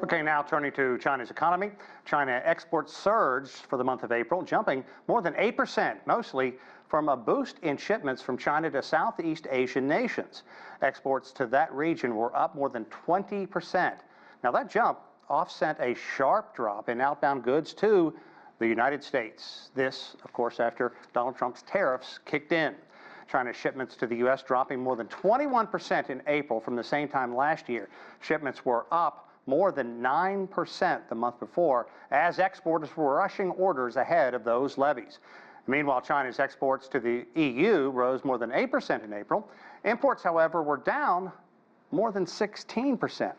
Okay, now turning to China's economy. China exports surged for the month of April, jumping more than 8%, mostly from a boost in shipments from China to Southeast Asian nations. Exports to that region were up more than 20%. Now that jump offset a sharp drop in outbound goods to the United States. This, of course, after Donald Trump's tariffs kicked in. China's shipments to the U.S. dropping more than 21% in April from the same time last year. Shipments were up more than 9% the month before, as exporters were rushing orders ahead of those levies. Meanwhile, China's exports to the EU rose more than 8% in April. Imports, however, were down more than 16%.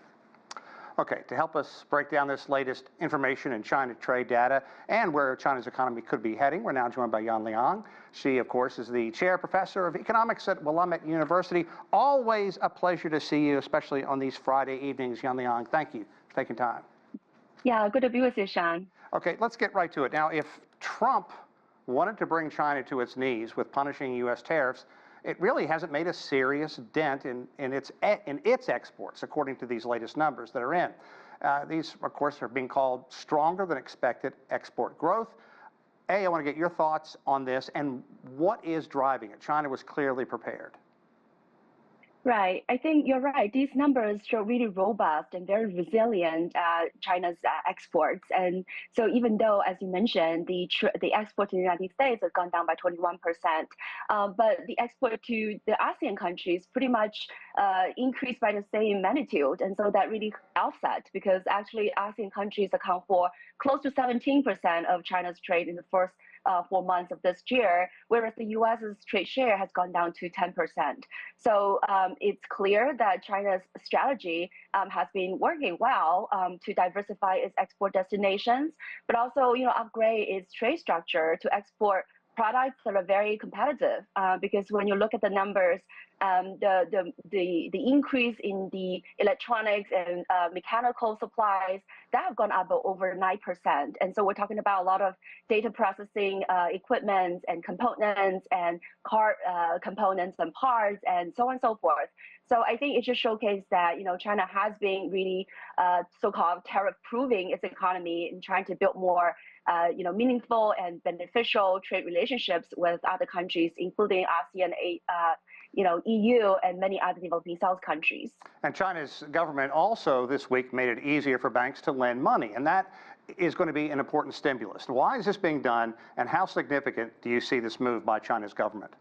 Okay, to help us break down this latest information in China trade data and where China's economy could be heading, we're now joined by Yan Liang. She, of course, is the chair professor of economics at Willamette University. Always a pleasure to see you, especially on these Friday evenings. Yan Liang, thank you for taking time. Yeah, good to be with you, Sean. Okay, let's get right to it. Now, if Trump wanted to bring China to its knees with punishing U.S. tariffs, it really hasn't made a serious dent in its exports, according to these latest numbers that are in. These, of course, are being called stronger than expected export growth. I want to get your thoughts on this and what is driving it. China was clearly prepared. Right. I think you're right. These numbers show really robust and very resilient China's exports. And so even though, as you mentioned, the export to the United States has gone down by 21%, but the export to the ASEAN countries pretty much increased by the same magnitude. And so that really offset, because actually ASEAN countries account for close to 17% of China's trade in the first 4 months of this year, whereas the U.S.'s trade share has gone down to 10%. So it's clear that China's strategy has been working well to diversify its export destinations, but also, upgrade its trade structure to export products that are very competitive. Because when you look at the numbers, the increase in the electronics and mechanical supplies, that have gone up over 9%. And so we're talking about a lot of data processing equipment and components and car components and parts and so on and so forth. So I think it just showcased that, China has been really so-called tariff-proving its economy and trying to build more meaningful and beneficial trade relationships with other countries, including ASEAN, EU, and many other developing South countries. And China's government also this week made it easier for banks to lend money, and that is going to be an important stimulus. Why is this being done, and how significant do you see this move by China's government?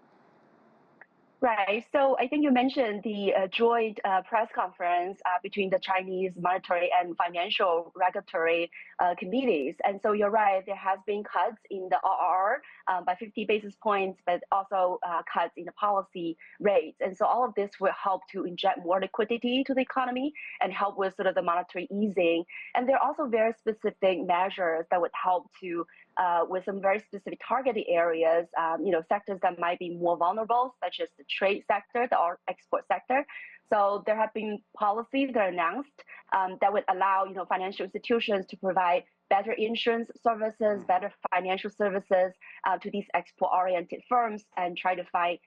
Right. So I think you mentioned the joint press conference between the Chinese monetary and financial regulatory committees. And so you're right, there has been cuts in the RR by 50 basis points, but also cuts in the policy rates. And so all of this will help to inject more liquidity to the economy and help with sort of the monetary easing. And there are also very specific measures that would help to with some very specific targeted areas, sectors that might be more vulnerable, such as the trade sector, the export sector. So there have been policies that are announced that would allow, financial institutions to provide better insurance services, better financial services to these export-oriented firms and try to find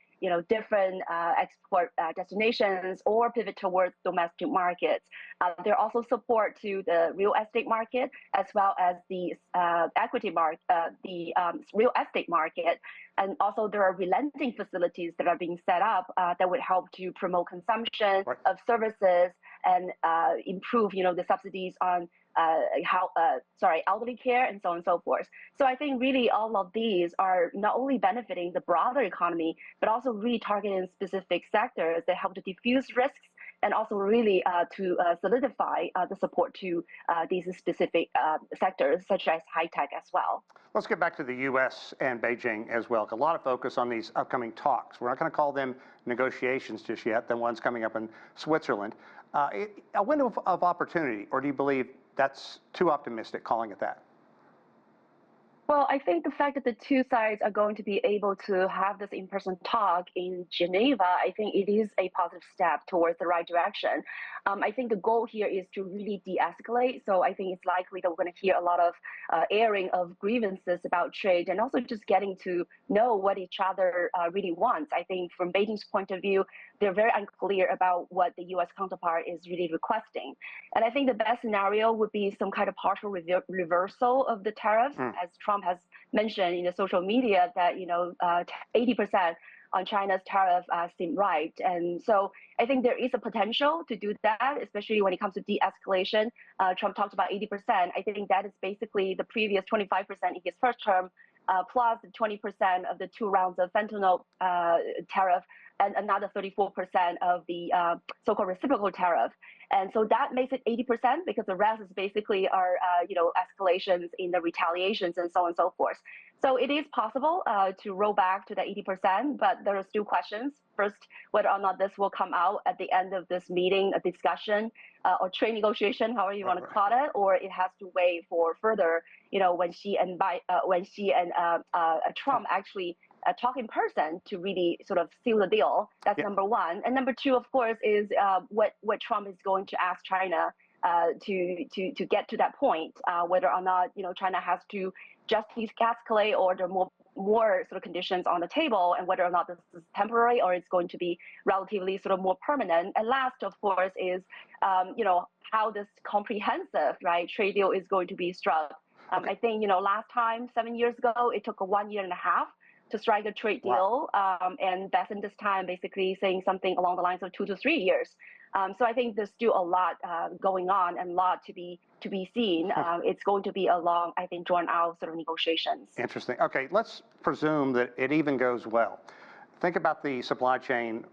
different export destinations or pivot towards domestic markets. There are also support to the real estate market as well as the equity market, the real estate market. And also there are relending facilities that are being set up that would help to promote consumption of services and improve, the subsidies on elderly care and so on and so forth. So I think really all of these are not only benefiting the broader economy, but also really targeting specific sectors that help to diffuse risks and also really to solidify the support to these specific sectors, such as high tech as well. Let's get back to the U.S. and Beijing as well. A lot of focus on these upcoming talks. We're not going to call them negotiations just yet. The one's coming up in Switzerland. A window of opportunity, or do you believe that's too optimistic calling it that? Well, I think the fact that the two sides are going to be able to have this in-person talk in Geneva, I think it is a positive step towards the right direction. I think the goal here is to really de-escalate. So I think it's likely that we're going to hear a lot of airing of grievances about trade and also just getting to know what each other really wants. I think from Beijing's point of view, they're very unclear about what the U.S. counterpart is really requesting. And I think the best scenario would be some kind of partial reversal of the tariffs, as Trump has mentioned in the social media that 80% on China's tariff seem right. And so I think there is a potential to do that, especially when it comes to de-escalation. Trump talked about 80%. I think that is basically the previous 25% in his first term, plus the 20% of the 2 rounds of fentanyl tariff, and another 34% of the so-called reciprocal tariff. And so that makes it 80% because the rest is basically our, escalations in the retaliations and so on and so forth. So it is possible to roll back to the 80%, but there are still questions. First, whether or not this will come out at the end of this meeting, a discussion or trade negotiation, however you want to call it, or it has to wait for further, when she and Trump actually talk in person to really sort of seal the deal. That's number one. And number two, of course, is what Trump is going to ask China to get to that point, whether or not China has to just escalate or there are more sort of conditions on the table, and whether or not this is temporary or it's going to be relatively sort of more permanent. And last, of course, is how this comprehensive trade deal is going to be struck. I think last time 7 years ago it took 1.5 years to strike a trade deal, and Biden this time basically saying something along the lines of 2 to 3 years. So I think there's still a lot going on and a lot to be seen. It's going to be a long, I think, drawn out sort of negotiations. Interesting. Okay, let's presume that it even goes well. Think about the supply chain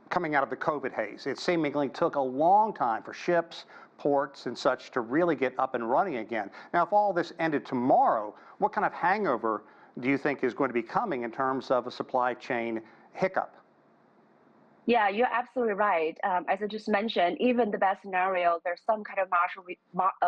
coming out of the COVID haze. It seemingly took a long time for ships, ports, and such to really get up and running again. Now, if all this ended tomorrow, what kind of hangover do you think is going to be coming in terms of a supply chain hiccup? Yeah, you're absolutely right. As I just mentioned, even the best scenario, there's some kind of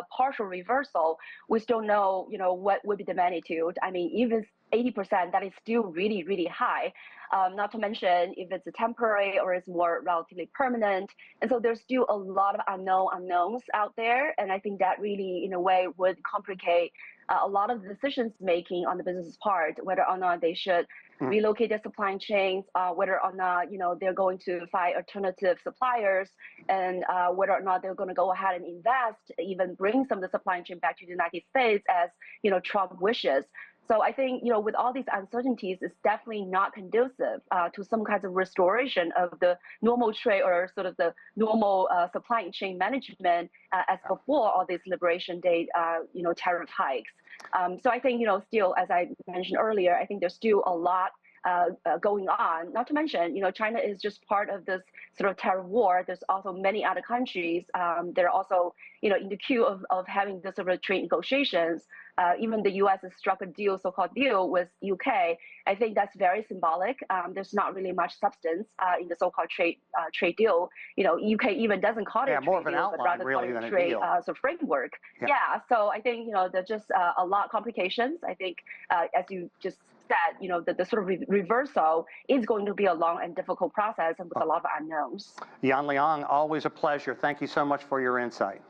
partial reversal. We still know, what would be the magnitude. I mean, even 80%, that is still really, really high. Not to mention if it's a temporary or it's more relatively permanent. And so there's still a lot of unknowns out there. And I think that really, in a way, would complicate a lot of decisions making on the business part, whether or not they should relocate their supply chains, whether or not they're going to find alternative suppliers, and whether or not they're going to go ahead and invest, even bring some of the supply chain back to the United States as Trump wishes. So I think with all these uncertainties, it's definitely not conducive to some kinds of restoration of the normal trade or sort of the normal supply chain management as before all these Liberation Day tariff hikes. So I think still, as I mentioned earlier, I think there's still a lot going on. Not to mention, China is just part of this sort of tariff war. There's also many other countries that are also, in the queue of having this sort of trade negotiations. Even the U.S. has struck a deal, so-called deal with UK. I think that's very symbolic. There's not really much substance in the so-called trade deal. UK even doesn't call it a more trade of an deal, but outline rather really call than it a trade deal. So framework. Yeah. So I think there's just a lot of complications. I think as you just said, the sort of reversal is going to be a long and difficult process and with a lot of unknowns. Yan Liang, always a pleasure. Thank you so much for your insight.